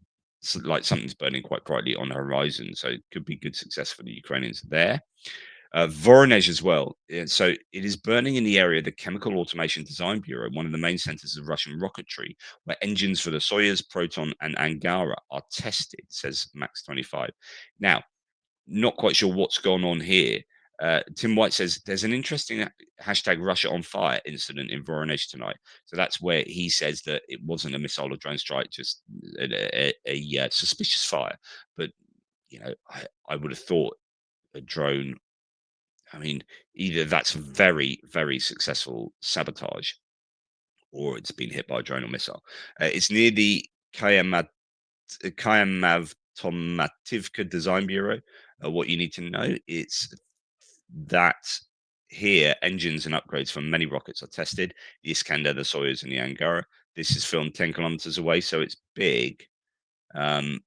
like something's burning quite brightly on the horizon. So it could be good success for the Ukrainians there. Voronezh as well. So it is burning in the area of the Chemical Automation Design Bureau, one of the main centers of Russian rocketry, where engines for the Soyuz, Proton, and Angara are tested, says Max 25. Now, not quite sure what's gone on here. Tim White says there's an interesting hashtag Russia on fire incident in Voronezh tonight. So that's where he says that it wasn't a missile or drone strike, just a suspicious fire. But I would have thought a drone. I mean, either that's very, very successful sabotage, or it's been hit by a drone or missile. It's near the Kyamav-Tomativka Design Bureau. What you need to know is that here engines and upgrades from many rockets are tested. The Iskander, the Soyuz, and the Angara. This is filmed 10 kilometers away, so it's big. Um,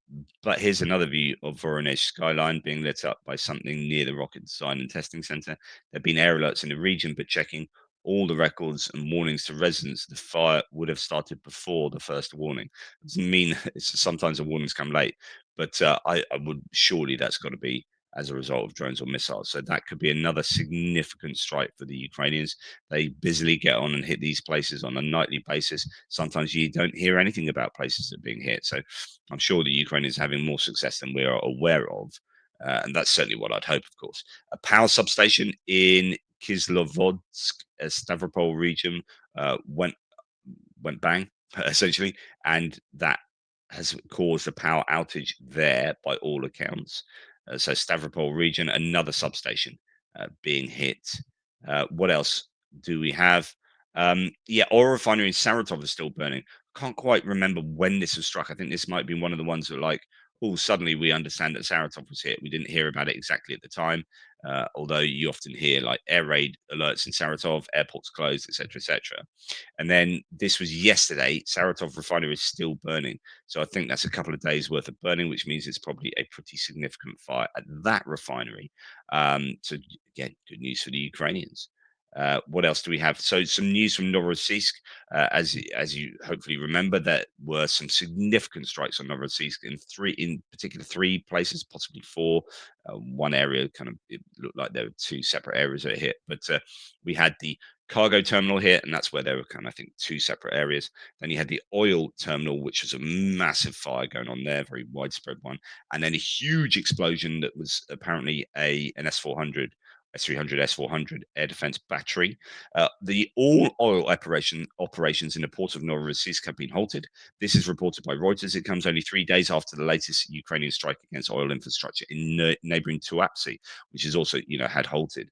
but here's another view of Voronezh skyline being lit up by something near the Rocket Design and Testing Center. There have been air alerts in the region, but checking all the records and warnings to residents, the fire would have started before the first warning. It doesn't mean it's sometimes the warnings come late, but I would surely that's got to be as a result of drones or missiles. So that could be another significant strike for the Ukrainians. They busily get on and hit these places on a nightly basis. Sometimes you don't hear anything about places that are being hit. So I'm sure the Ukraine is having more success than we are aware of. And that's certainly what I'd hope, of course. A power substation in Kislovodsk, Stavropol region, went bang, essentially, and that has caused a power outage there by all accounts. So Stavropol region, another substation being hit. What else do we have? Yeah, oil refinery in Saratov is still burning. Can't quite remember when this was struck. I think this might be one of the ones that like, oh, suddenly we understand that Saratov was hit. We didn't hear about it exactly at the time, although you often hear like air raid alerts in Saratov, airports closed, etc., etc. And then this was yesterday. Saratov refinery is still burning. So I think that's a couple of days worth of burning, which means it's probably a pretty significant fire at that refinery. So again, good news for the Ukrainians. What else do we have? So some news from Novorossiysk. As you hopefully remember, there were some significant strikes on Novorossiysk in particular three places, possibly four. One area kind of it looked like there were two separate areas that hit, but we had the cargo terminal here, and that's where there were kind of, I think, two separate areas. Then you had the oil terminal, which was a massive fire going on there, very widespread one, and then a huge explosion that was apparently an S-400. S-300, S-400 air defense battery. The all oil operations in the port of Novorossiysk have been halted. This is reported by Reuters. It comes only 3 days after the latest Ukrainian strike against oil infrastructure in neighboring Tuapse, which is also, had halted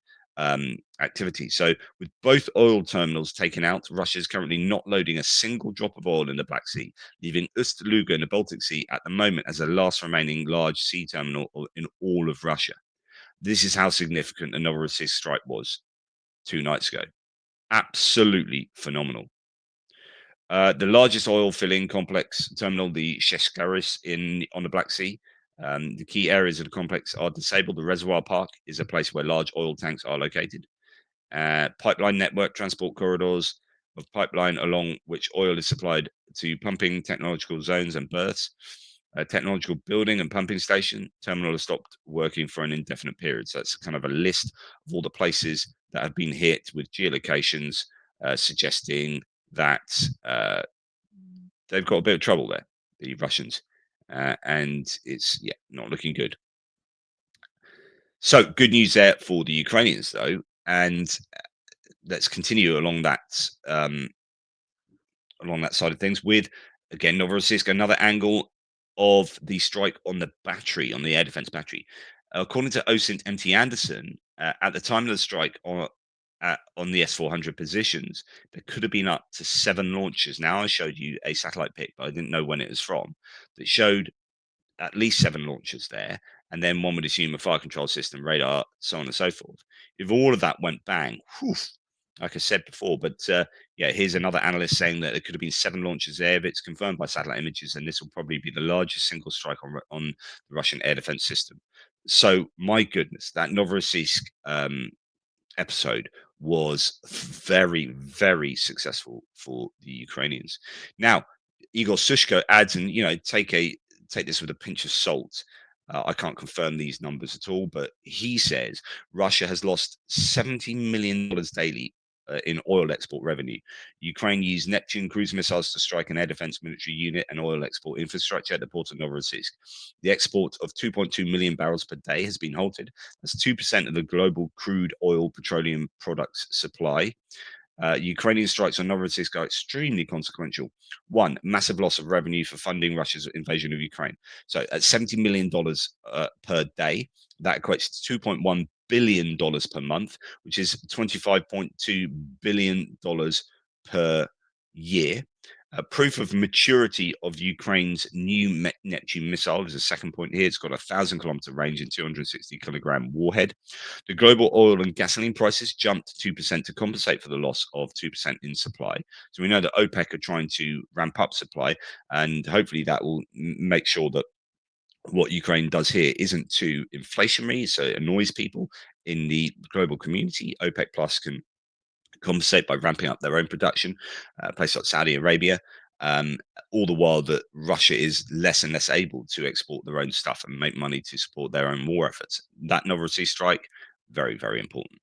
activity. So, with both oil terminals taken out, Russia is currently not loading a single drop of oil in the Black Sea, leaving Ust-Luga in the Baltic Sea at the moment as the last remaining large sea terminal in all of Russia. This is how significant the Novorossiysk strike was 2 nights ago. Absolutely phenomenal. The largest oil filling complex terminal, the Sheshkaris on the Black Sea. The key areas of the complex are disabled. The reservoir park is a place where large oil tanks are located. Pipeline network, transport corridors of pipeline along which oil is supplied to pumping technological zones and berths. A technological building and pumping station. Terminal has stopped working for an indefinite period. So that's kind of a list of all the places that have been hit with geolocations, suggesting that they've got a bit of trouble there, the Russians, and it's not looking good. So good news there for the Ukrainians, though, and let's continue along that side of things with again Novorossiysk, another angle of the strike on the battery, on the air defense battery. According to OSINT MT Anderson, at the time of the strike on the S-400 positions, there could have been up to 7 launches. Now I showed you a satellite pic, but I didn't know when it was from. That showed at least 7 launches there, and then one would assume a fire control system, radar, so on and so forth. If all of that went bang, whew, like I said before. But yeah, here's another analyst saying that there could have been 7 launches there. If it's confirmed by satellite images, and this will probably be the largest single strike on the Russian air defense system. So my goodness, that Novorossiysk episode was very, very successful for the Ukrainians. Now, Igor Sushko adds, and take this with a pinch of salt. I can't confirm these numbers at all, but he says Russia has lost $70 million daily in oil export revenue. Ukraine used Neptune cruise missiles to strike an air defense military unit and oil export infrastructure at the port of Novorossiysk. The export of 2.2 million barrels per day has been halted. That's 2% of the global crude oil petroleum products supply. Ukrainian strikes on Novorossiysk are extremely consequential. One, massive loss of revenue for funding Russia's invasion of Ukraine. So at $70 million per day, that equates to $2.1 billion per month, which is $25.2 billion per year. Proof of maturity of Ukraine's new Neptune missile is a second point here. It's got a 1,000-kilometer range and 260-kilogram warhead. The global oil and gasoline prices jumped 2% to compensate for the loss of 2% in supply. So we know that OPEC are trying to ramp up supply, and hopefully that will make sure that what Ukraine does here isn't too inflationary, so it annoys people in the global community. OPEC Plus can compensate by ramping up their own production, places like Saudi Arabia, um, all the while that Russia is less and less able to export their own stuff and make money to support their own war efforts. That Novorossiysk strike, very, very important.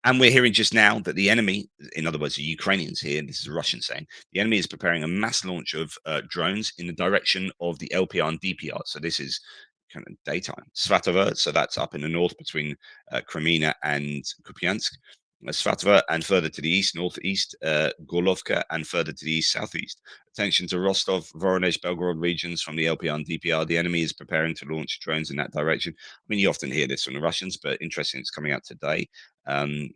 And we're hearing just now that the enemy, in other words, the Ukrainians here, and this is a Russian saying, the enemy is preparing a mass launch of drones in the direction of the LPR and DPR. So this is kind of daytime. Svatova, so that's up in the north between Crimea and Kupiansk. Svatova, and further to the east, northeast, Gorlovka, and further to the east, southeast. Attention to Rostov, Voronezh, Belgorod regions from the LPR and DPR. The enemy is preparing to launch drones in that direction. I mean, you often hear this from the Russians, but interesting, it's coming out today. Um,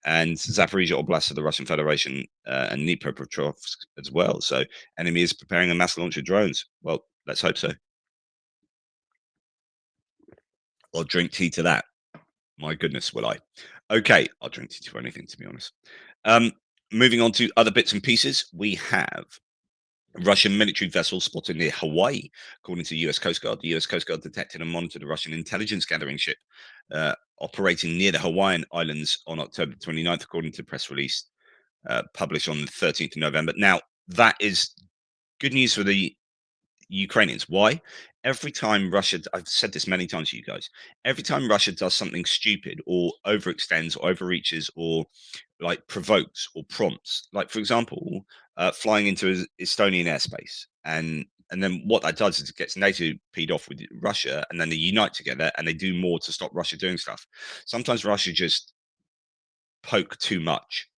and Zaporizhia Oblast of the Russian Federation and Dnipropetrovsk as well. So, enemy is preparing a mass launch of drones. Well, let's hope so. I'll drink tea to that. My goodness, will I? Okay, I'll drink tea to anything, to be honest. Um, Moving on to other bits and pieces, we have Russian military vessels spotted near Hawaii, according to the US Coast Guard. The US Coast Guard detected and monitored a Russian intelligence gathering ship operating near the Hawaiian Islands on October 29th, according to a press release published on the 13th of November. Now, that is good news for the Ukrainians. Why? Every time Russia, I've said this many times to you guys, every time Russia does something stupid or overextends or overreaches or like provokes or prompts, like for example, flying into Estonian airspace, and then what that does is it gets NATO peed off with Russia, and then they unite together and they do more to stop Russia doing stuff. Sometimes Russia just poke too much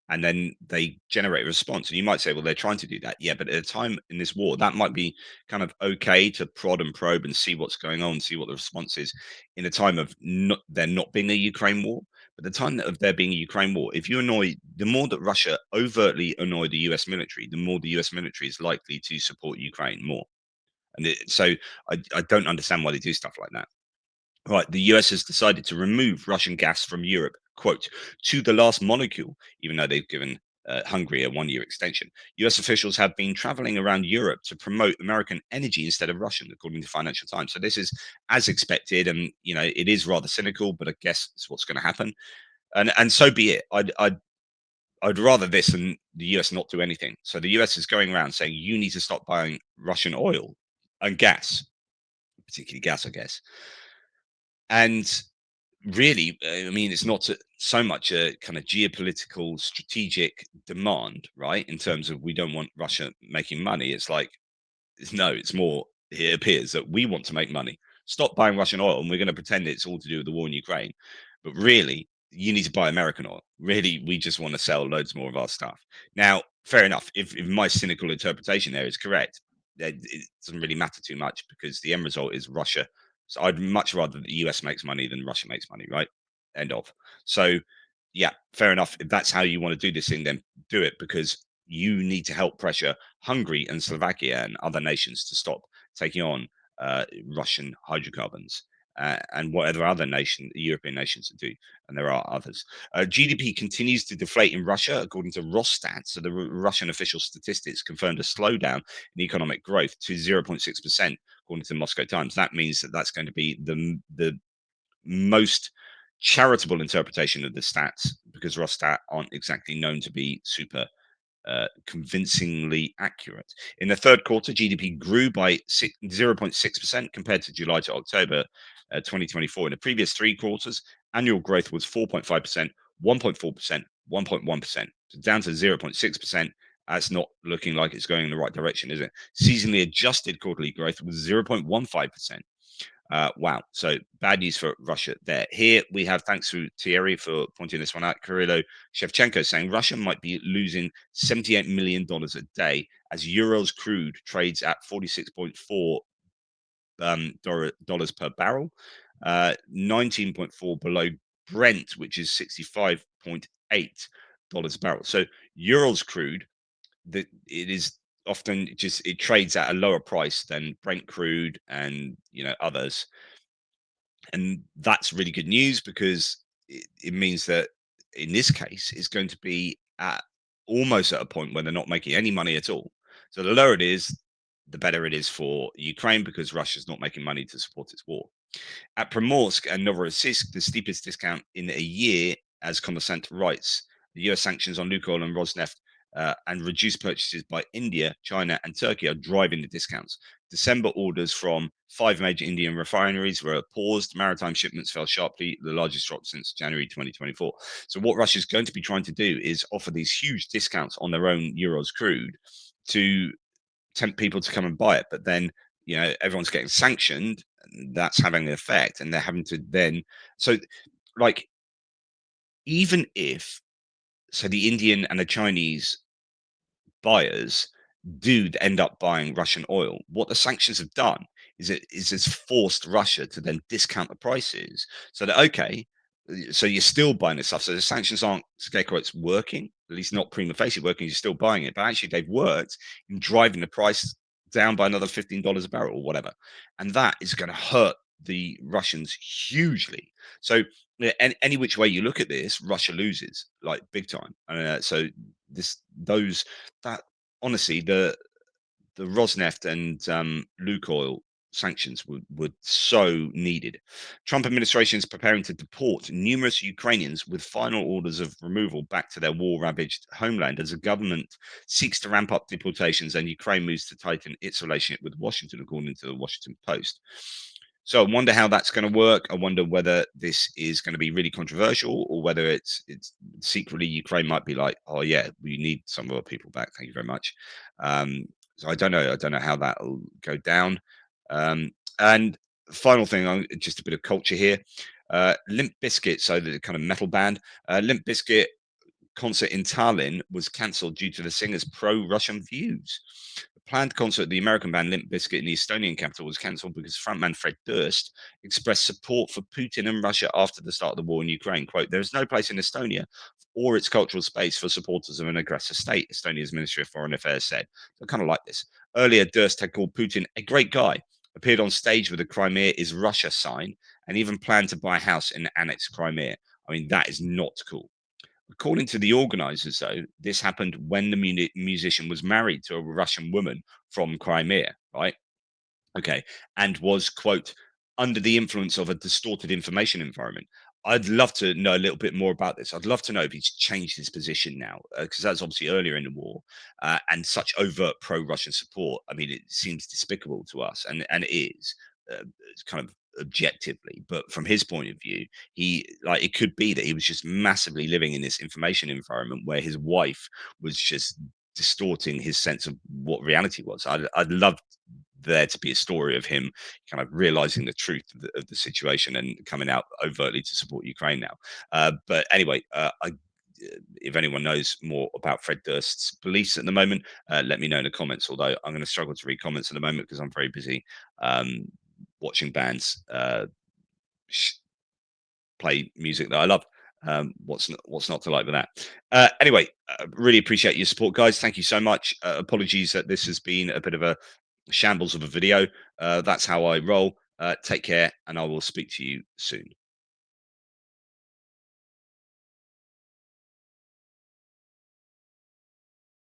and then they generate a response. And you might say, well, they're trying to do that. Yeah, but at a time in this war, that might be kind of okay to prod and probe and see what's going on, see what the response is in a time of there not being a Ukraine war. But the time of there being a Ukraine war, if you annoy, the more that Russia overtly annoy the US military, the more the US military is likely to support Ukraine more. So I don't understand why they do stuff like that. Right, the US has decided to remove Russian gas from Europe, quote, to the last molecule, even though they've given Hungary a 1 year extension. US officials have been traveling around Europe to promote American energy instead of Russian, according to Financial Times. So this is as expected, and it is rather cynical, but I guess it's what's going to happen. And so be it. I'd rather this than the US not do anything. So the US is going around saying you need to stop buying Russian oil and gas, particularly gas, I guess. And really, I mean, it's not so much a kind of geopolitical strategic demand, right? In terms of we don't want Russia making money. It's like, no, it's more, it appears that we want to make money. Stop buying Russian oil and we're going to pretend it's all to do with the war in Ukraine. But really, you need to buy American oil. Really, we just want to sell loads more of our stuff. Now, fair enough. If my cynical interpretation there is correct, it doesn't really matter too much because the end result is Russia. So I'd much rather the US makes money than Russia makes money, right? End of. So, yeah, fair enough. If that's how you want to do this thing, then do it because you need to help pressure Hungary and Slovakia and other nations to stop taking on Russian hydrocarbons. and whatever other European nations do, and there are others. GDP continues to deflate in Russia, according to Rosstat. So the Russian official statistics confirmed a slowdown in economic growth to 0.6%, according to the Moscow Times. That means that that's going to be the most charitable interpretation of the stats, because Rosstat aren't exactly known to be super convincingly accurate. In the third quarter, GDP grew by 0.6% compared to July to October 2024. In the previous three quarters, annual growth was 4.5%, 1.4%, 1.1%. So down to 0.6%. That's not looking like it's going in the right direction, is it? Seasonally adjusted quarterly growth was 0.15%. Wow. So bad news for Russia there. Here we have, thanks to Thierry for pointing this one out, Kirilo Shevchenko saying Russia might be losing $78 million a day as Urals crude trades at 46.4 dollars per barrel, 19.4 below Brent, which is $65.8 a barrel. So Urals crude, that it is often just, it trades at a lower price than Brent crude and others, and that's really good news, because it means that in this case it's going to be at almost at a point where they're not making any money at all. So the lower it is, the better it is for Ukraine, because Russia's not making money to support its war. At Primorsk and Novorossiysk, the steepest discount in a year, as Kommersant writes. The US sanctions on Lukoil and Rosneft and reduced purchases by India, China, and Turkey are driving the discounts. December orders from 5 major Indian refineries were paused. Maritime shipments fell sharply, the largest drop since January 2024. So what Russia's going to be trying to do is offer these huge discounts on their own Urals crude to tempt people to come and buy it. But then, everyone's getting sanctioned. That's having an effect, and they're having to then. So, like, even if, so the Indian and the Chinese buyers do end up buying Russian oil, what the sanctions have done is it's forced Russia to then discount the prices, so that, okay, so you're still buying this stuff. So the sanctions aren't scapegoats working, at least not prima facie working. You're still buying it, but actually they've worked in driving the price down by another $15 a barrel or whatever, and that is going to hurt the Russians hugely. So any which way you look at this, Russia loses, like, big time. So those that honestly, the Rosneft and Lukoil sanctions were so needed. Trump administration is preparing to deport numerous Ukrainians with final orders of removal back to their war-ravaged homeland as the government seeks to ramp up deportations and Ukraine moves to tighten its relationship with Washington, according to the Washington Post. So I wonder how that's going to work. I wonder whether this is going to be really controversial, or whether it's secretly Ukraine might be like, oh yeah, we need some of our people back. Thank you very much. So I don't know. I don't know how that will go down. And final thing, just a bit of culture here. Limp Bizkit, so the kind of metal band, Limp Bizkit concert in Tallinn was cancelled due to the singer's pro-Russian views. The planned concert of the American band Limp Bizkit in the Estonian capital was cancelled because frontman Fred Durst expressed support for Putin and Russia after the start of the war in Ukraine. Quote, there is no place in Estonia or its cultural space for supporters of an aggressor state, Estonia's Ministry of Foreign Affairs said. So I kind of like this. Earlier, Durst had called Putin a great guy, appeared on stage with a Crimea is Russia sign, and even planned to buy a house in the annexed Crimea. I mean, that is not cool. According to the organizers, though, this happened when the musician was married to a Russian woman from Crimea, right? Okay. And was, quote, under the influence of a distorted information environment. I'd love to know a little bit more about this. I'd love to know if he's changed his position now, because that's obviously earlier in the war, and such overt pro-Russian support. I mean, it seems despicable to us, and it is, it's kind of objectively. But from his point of view, it could be that he was just massively living in this information environment where his wife was just distorting his sense of what reality was. I'd love there to be a story of him kind of realizing the truth of the situation and coming out overtly to support Ukraine now. But anyway, if anyone knows more about Fred Durst's beliefs at the moment, let me know in the comments. Although I'm going to struggle to read comments at the moment because I'm very busy watching bands play music that I love. What's not to like with that? Anyway, really appreciate your support, guys. Thank you so much. Apologies that this has been a bit of a shambles of a video. That's how I roll. Take care, and I will speak to you soon.